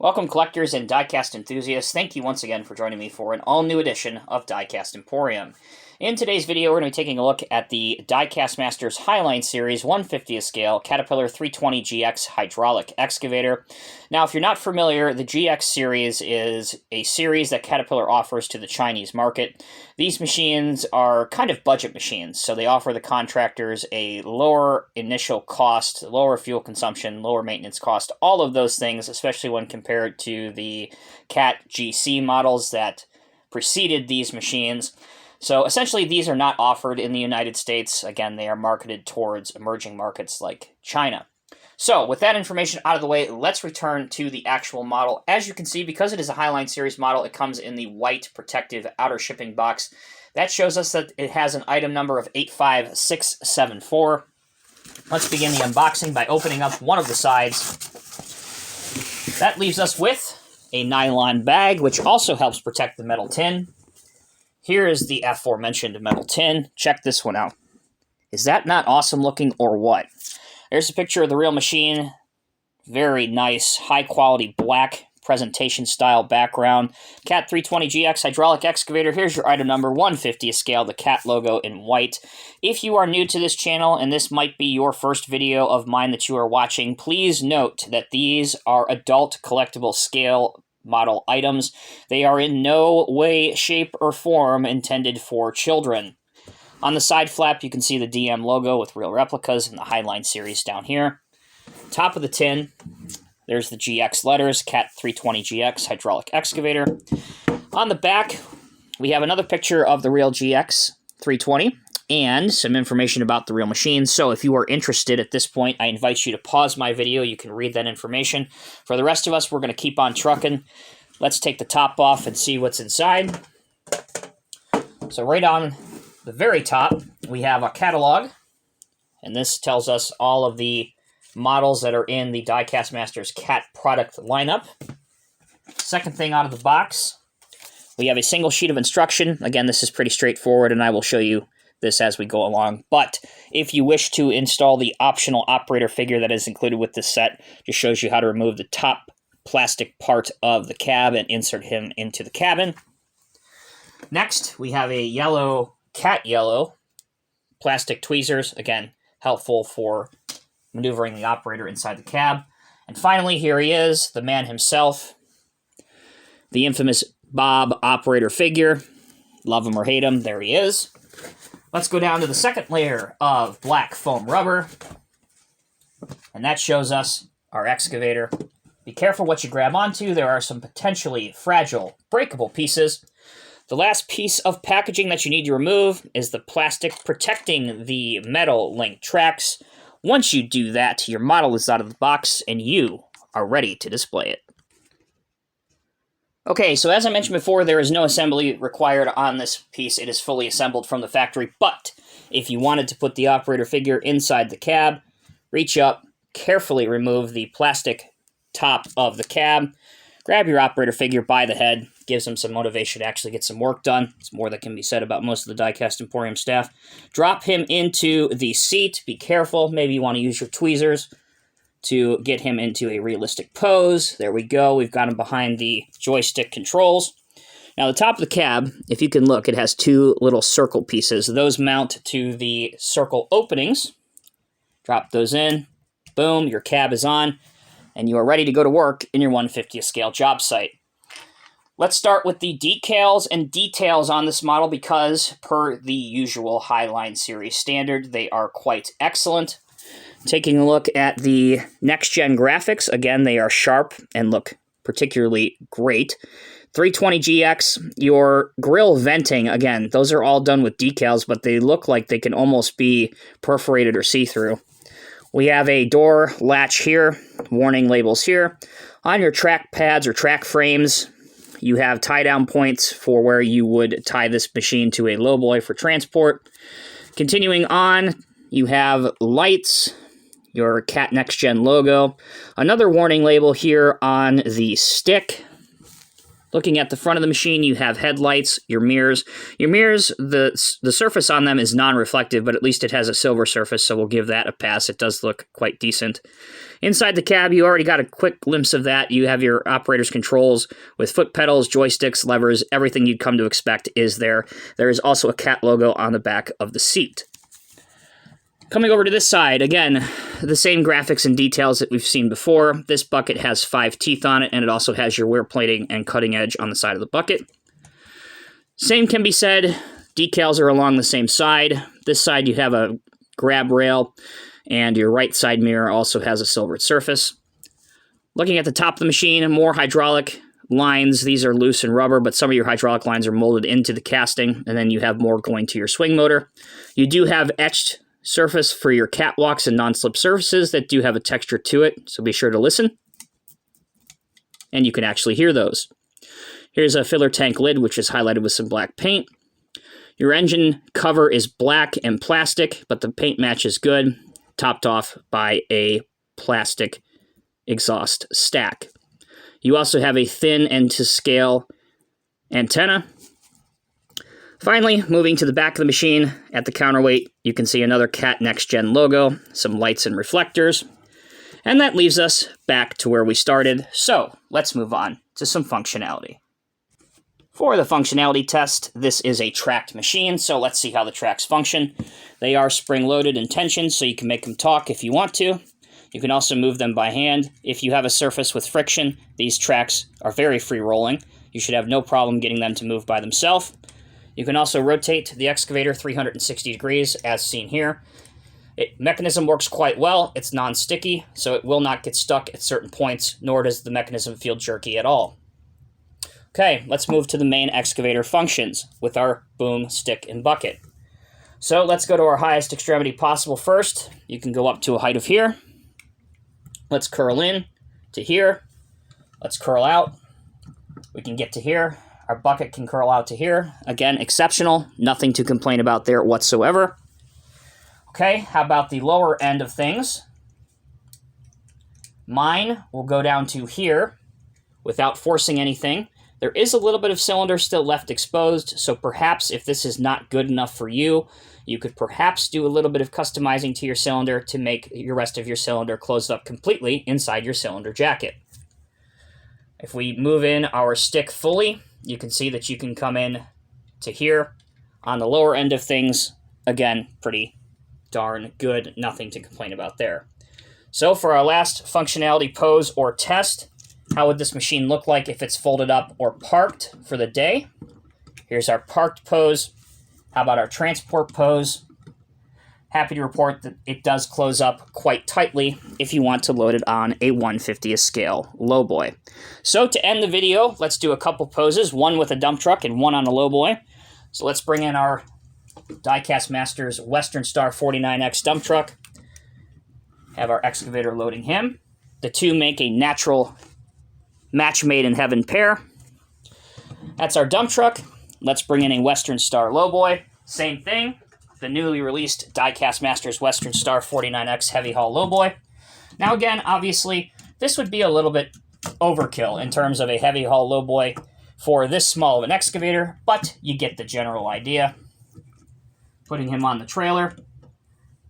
Welcome, collectors and diecast enthusiasts. Thank you once again for joining me for an all-new edition of Diecast Emporium. In today's video, we're going to be taking a look at the Diecast Masters Highline Series 1/50th scale Caterpillar 320 GX Hydraulic Excavator. Now, if you're not familiar, the GX series is a series that Caterpillar offers to the Chinese market. These machines are kind of budget machines, so they offer the contractors a lower initial cost, lower fuel consumption, lower maintenance cost, all of those things, especially when compared to the Cat GC models that preceded these machines. So essentially, these are not offered in the United States. Again, they are marketed towards emerging markets like China. So with that information out of the way, let's return to the actual model. As you can see, because it is a Highline Series model, it comes in the white protective outer shipping box. That shows us that it has an item number of 85674. Let's begin the unboxing by opening up one of the sides. That leaves us with a nylon bag, which also helps protect the metal tin. Here is the aforementioned metal tin. Check this one out. Is that not awesome looking or what? There's a picture of the real machine. Very nice, high quality black presentation style background. Cat 320 GX Hydraulic Excavator. Here's your item number 1/50th scale, the Cat logo in white. If you are new to this channel and this might be your first video of mine that you are watching, please note that these are adult collectible scale model items. They are in no way, shape, or form intended for children. On the side flap, you can see the DM logo with real replicas in the Highline series down here. Top of the tin, there's the GX letters, Cat 320 GX Hydraulic Excavator. On the back, we have another picture of the real GX 320 and some information about the real machine. So if you are interested at this point, I invite you to pause my video. You can read that information. For the rest of us, we're going to keep on trucking. Let's take the top off and see what's inside. So right on the very top, we have a catalog, and this tells us all of the models that are in the Diecast Masters Cat product lineup. Second thing out of the box, we have a single sheet of instruction. Again, this is pretty straightforward, and I will show you this as we go along. But if you wish to install the optional operator figure that is included with this set, just shows you how to remove the top plastic part of the cab and insert him into the cabin. Next, we have a yellow, cat yellow, plastic tweezers, again, helpful for maneuvering the operator inside the cab. And finally, here he is, the man himself, the infamous Bob operator figure. Love him or hate him, there he is. Let's go down to the second layer of black foam rubber, and that shows us our excavator. Be careful what you grab onto. There are some potentially fragile, breakable pieces. The last piece of packaging that you need to remove is the plastic protecting the metal link tracks. Once you do that, your model is out of the box, and you are ready to display it. Okay, so as I mentioned before, there is no assembly required on this piece. It is fully assembled from the factory, but if you wanted to put the operator figure inside the cab, reach up, carefully remove the plastic top of the cab, grab your operator figure by the head, gives him some motivation to actually get some work done. It's more that can be said about most of the Diecast Emporium staff. Drop him into the seat. Be careful. Maybe you want to use your tweezers to get him into a realistic pose. There we go. We've got him behind the joystick controls. Now, the top of the cab, if you can look, it has two little circle pieces. Those mount to the circle openings. Drop those in. Boom, your cab is on, and you are ready to go to work in your 1/50th scale job site. Let's start with the decals and details on this model because, per the usual Highline Series standard, they are quite excellent. Taking a look at the next-gen graphics, again, they are sharp and look particularly great. 320 GX, your grill venting, again, those are all done with decals, but they look like they can almost be perforated or see-through. We have a door latch here, warning labels here. On your track pads or track frames, you have tie-down points for where you would tie this machine to a lowboy for transport. Continuing on, you have lights, your Cat Next Gen logo, another warning label here on the stick, Looking at the front of the machine, you have headlights, your mirrors. Your mirrors, the surface on them is non-reflective, but at least it has a silver surface, so we'll give that a pass. It does look quite decent. Inside the cab, you already got a quick glimpse of that. You have your operator's controls with foot pedals, joysticks, levers. Everything you'd come to expect is there. There is also a cat logo on the back of the seat. Coming over to this side, again, the same graphics and details that we've seen before. This bucket has 5 teeth on it, and it also has your wear plating and cutting edge on the side of the bucket. Same can be said. Decals are along the same side. This side you have a grab rail, and your right side mirror also has a silvered surface. Looking at the top of the machine, more hydraulic lines. These are loose and rubber, but some of your hydraulic lines are molded into the casting, and then you have more going to your swing motor. You do have etched surface for your catwalks and non-slip surfaces that do have a texture to it, so be sure to listen. And you can actually hear those. Here's a filler tank lid, which is highlighted with some black paint. Your engine cover is black and plastic, but the paint match is good, topped off by a plastic exhaust stack. You also have a thin and to scale antenna. Finally, moving to the back of the machine, at the counterweight, you can see another Cat Next Gen logo, some lights and reflectors, and that leaves us back to where we started. So let's move on to some functionality. For the functionality test, this is a tracked machine, so let's see how the tracks function. They are spring-loaded and tensioned, so you can make them talk if you want to. You can also move them by hand. If you have a surface with friction, these tracks are very free-rolling. You should have no problem getting them to move by themselves. You can also rotate the excavator 360 degrees, as seen here. Mechanism works quite well. It's non-sticky, so it will not get stuck at certain points, nor does the mechanism feel jerky at all. Okay, let's move to the main excavator functions with our boom, stick, and bucket. So let's go to our highest extremity possible first. You can go up to a height of here. Let's curl in to here. Let's curl out. We can get to here. Our bucket can curl out to here. Again, exceptional. Nothing to complain about there whatsoever. Okay, how about the lower end of things? Mine will go down to here without forcing anything. There is a little bit of cylinder still left exposed, so perhaps if this is not good enough for you, you could perhaps do a little bit of customizing to your cylinder to make your rest of your cylinder closed up completely inside your cylinder jacket. If we move in our stick fully, you can see that you can come in to here. On the lower end of things, again, pretty darn good. Nothing to complain about there. So for our last functionality pose or test, how would this machine look like if it's folded up or parked for the day? Here's our parked pose. How about our transport pose? Happy to report that it does close up quite tightly if you want to load it on a 1/50th scale lowboy. So to end the video, let's do a couple poses, one with a dump truck and one on a lowboy. So let's bring in our Diecast Masters Western Star 49X dump truck. Have our excavator loading him. The two make a natural match made in heaven pair. That's our dump truck. Let's bring in a Western Star lowboy. Same thing. The newly released Diecast Masters Western Star 49X Heavy Haul Lowboy. Now again, obviously, this would be a little bit overkill in terms of a heavy haul lowboy for this small of an excavator, but you get the general idea. Putting him on the trailer.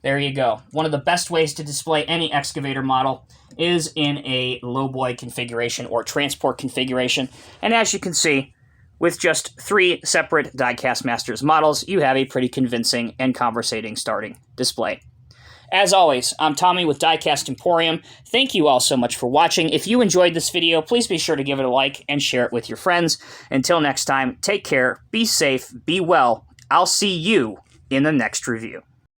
There you go. One of the best ways to display any excavator model is in a lowboy configuration or transport configuration. And as you can see, with just 3 separate Diecast Masters models, you have a pretty convincing and conversating starting display. As always, I'm Tommy with Diecast Emporium. Thank you all so much for watching. If you enjoyed this video, please be sure to give it a like and share it with your friends. Until next time, take care, be safe, be well. I'll see you in the next review.